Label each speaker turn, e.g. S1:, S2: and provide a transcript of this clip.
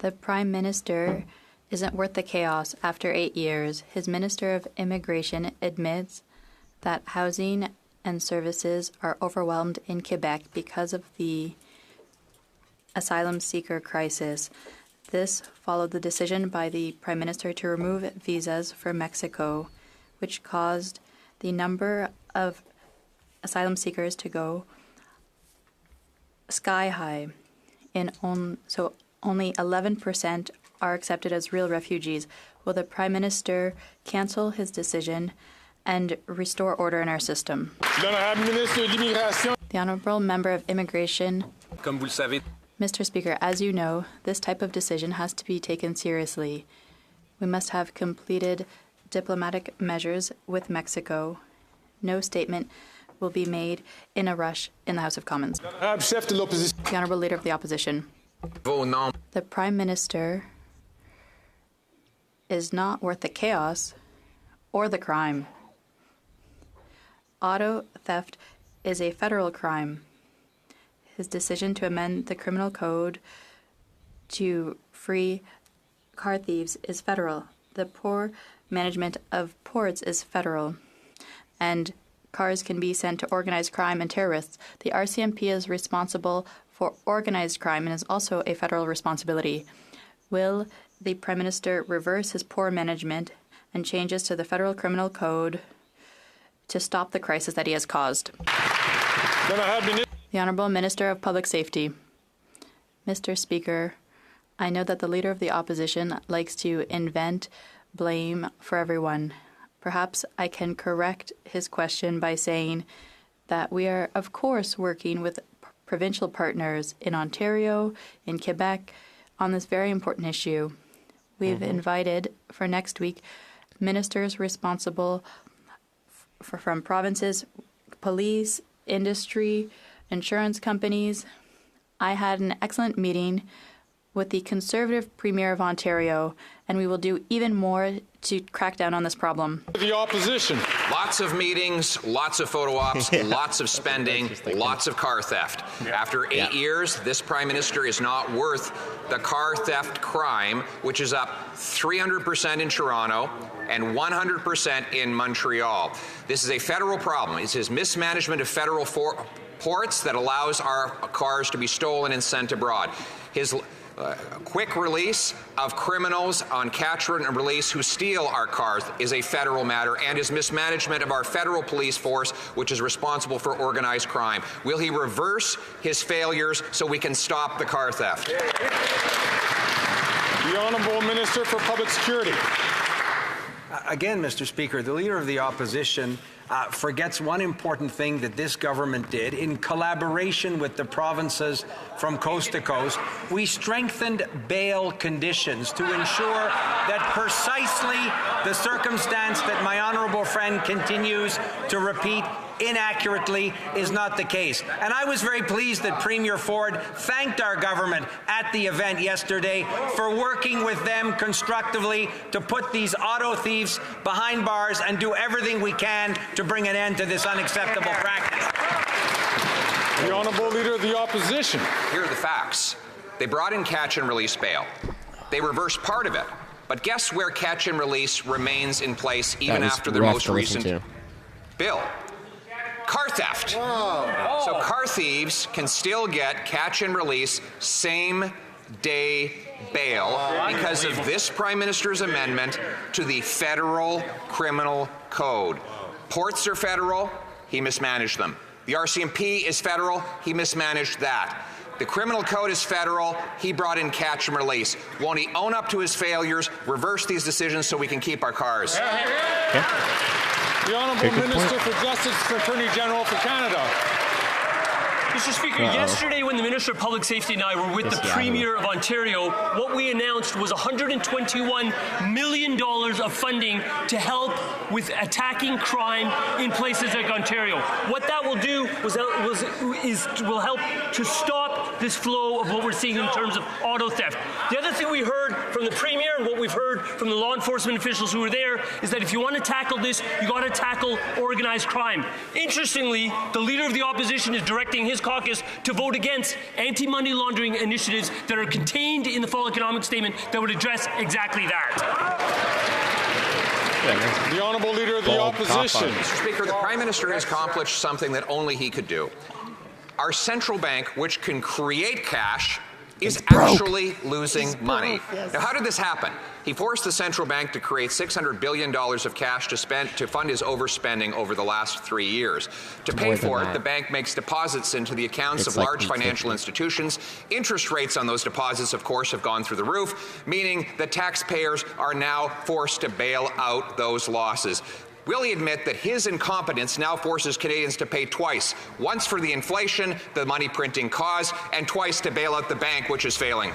S1: The Prime Minister isn't worth the chaos after 8 years. His Minister of Immigration admits that housing and services are overwhelmed in Quebec because of the asylum seeker crisis. This followed the decision by the Prime Minister to remove visas for Mexico, which caused the number of asylum seekers to go sky high. So only 11% are accepted as real refugees. Will the Prime Minister cancel his decision and restore order in our system? The Honourable Member of Immigration. Mr. Speaker, as you know, this type of decision has to be taken seriously. We must have completed diplomatic measures with Mexico. No statement will be made in a rush in the House of Commons. The Honourable Leader of the Opposition. The Prime Minister is not worth the chaos or the crime. Auto theft is a federal crime. His decision to amend the criminal code to free car thieves is federal. The poor management of ports is federal. And cars can be sent to organized crime and terrorists. The RCMP is responsible for organized crime and is also a federal responsibility. Will the Prime Minister reverse his poor management and changes to the federal criminal code to stop the crisis that he has caused? The Honourable Minister of Public Safety. Mr. Speaker, I know that the Leader of the Opposition likes to invent blame for everyone. Perhaps I can correct his question by saying that we are, of course, working with provincial partners in Ontario, in Quebec, on this very important issue. We've invited for next week ministers responsible from provinces, police, industry, insurance companies. I had an excellent meeting with the Conservative Premier of Ontario, and we will do even more to crack down on this problem.
S2: The opposition.
S3: Lots of meetings, lots of photo ops, lots of spending, lots of car theft. After 8 years, this Prime Minister is not worth the car theft crime, which is up 300% in Toronto and 100% in Montreal. This is a federal problem. It's his mismanagement of federal ports that allows our cars to be stolen and sent abroad. His quick release of criminals on catch and release who steal our cars is a federal matter, and his mismanagement of our federal police force, which is responsible for organized crime. Will he reverse his failures so we can stop the car theft?
S2: The Honourable Minister for Public Security.
S4: Again, Mr. Speaker, the Leader of the Opposition forgets one important thing that this government did in collaboration with the provinces from coast to coast. We strengthened bail conditions to ensure that precisely the circumstance that my honourable friend continues to repeat inaccurately is not the case. And I was very pleased that Premier Ford thanked our government at the event yesterday for working with them constructively to put these auto thieves behind bars and do everything we can to bring an end to this unacceptable practice.
S2: The Honourable Leader of the Opposition.
S3: Here are the facts. They brought in catch and release bail. They reversed part of it. But guess where catch and release remains in place even after the most recent bill? Car theft. Whoa. So car thieves can still get catch and release same day bail because of this Prime Minister's amendment to the federal criminal code. Ports are federal, he mismanaged them. The RCMP is federal, he mismanaged that. The criminal code is federal, he brought in catch and release. Won't he own up to his failures, reverse these decisions so we can keep our cars?
S2: Okay. The Honourable Minister for Justice and Attorney General for Canada.
S5: Mr. Speaker, yesterday when the Minister of Public Safety and I were with the Premier of Ontario, what we announced was $121 million of funding to help with attacking crime in places like Ontario. What that will do will help to stop this flow of what we're seeing in terms of auto theft. The other thing we heard from the Premier and what we've heard from the law enforcement officials who were there is that if you want to tackle this, you got to tackle organized crime. Interestingly, the Leader of the Opposition is directing his caucus to vote against anti-money laundering initiatives that are contained in the fall economic statement that would address exactly that.
S2: The Honourable Leader of the Opposition.
S3: Mr. Speaker, the Prime Minister has accomplished something that only he could do. Our central bank, which can create cash, is actually losing money. Yes. Now, how did this happen? He forced the central bank to create $600 billion of cash to fund his overspending over the last 3 years. To pay for it, the bank makes deposits into the accounts of large financial institutions. Interest rates on those deposits, of course, have gone through the roof, meaning that taxpayers are now forced to bail out those losses. Will he admit that his incompetence now forces Canadians to pay twice, once for the inflation the money printing caused, and twice to bail out the bank, which is failing?